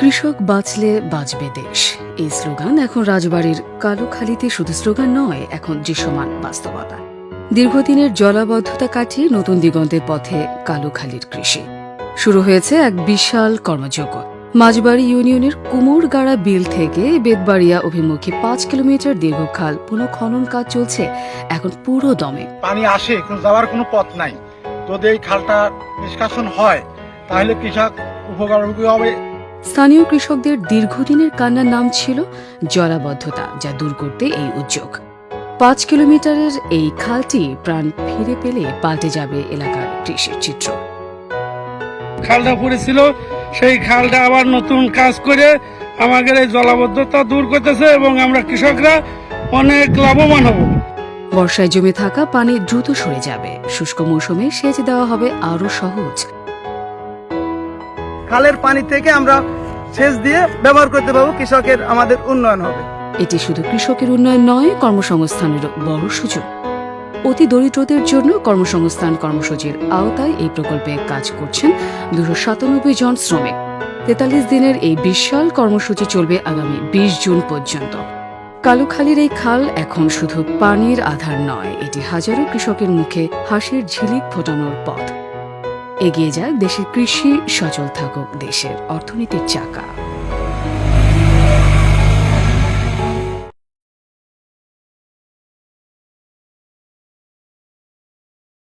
কৃষক বাঁচলে বাঁচবে দেশ, এই স্লোগান এখন রাজবাড়ির কালুখালীতে শুধু স্লোগান নয়, এখন দৃশ্যমান বাস্তবতা। দীর্ঘদিনের জলাবদ্ধতা কাটিয়ে নতুন দিগন্তের পথে কালুখালীর কৃষি শুরু হয়েছে এক বিশাল কর্মযজ্ঞ। মাঝবাড়ি ইউনিয়নের কুমোরগাড়া বিল থেকে বেতবাড়িয়া অভিমুখী 5 কিলোমিটার দীর্ঘ খাল পুনঃখনন কাজ চলছে এখন পুরো দমে। পানি আসে, কিন্তু যাওয়ার কোনো পথ নাই। যদি এই খালটা নিষ্কাশন হয় তাহলে কৃষক উপকারী হবে। স্থানীয় কৃষকদের দীর্ঘদিনের কান্নার নাম ছিল জলাবদ্ধতা, যা দূর করতে এই উদ্যোগ। 5 কিলোমিটারের এই খালটি প্রাণ ফিরে পেলে পাল্টে যাবে এলাকার কৃষির চিত্র। খালটা পড়েছিল, সেই খালটা আবার নতুন কাজ করে আমাদের এই জলাবদ্ধতা দূর করতেছে এবং আমরা কৃষকরা অনেক লাভবান হব। বর্ষায় জমে থাকা পানি দ্রুত সরে যাবে, শুষ্ক মৌসুমে সেচ দেওয়া হবে আরো সহজ। খালের পানি থেকে আমরা সেচ দিয়ে ব্যবহার করতে পারবো, কৃষকের আমাদের উন্নয়ন হবে। এটি শুধু কৃষকের উন্নয়ন নয়, কর্মসংস্থানেরও বড় সুযোগ। অতি দরিদ্রদের জন্য কর্মসংস্থান কর্মসূচির আওতায় এই প্রকল্পে কাজ করছেন 297 জন শ্রমিক। 43 দিনের এই বিশাল কর্মসূচি চলবে আগামী 20 জুন পর্যন্ত। কালুখালীর এই খাল এখন শুধু পানির আধার নয়, এটি হাজারো কৃষকের মুখে হাসির ঝিলিক ফোটানোর পথ। এগিয়ে যায় দেশের কৃষি, সচল থাকুক দেশের অর্থনীতির চাকা।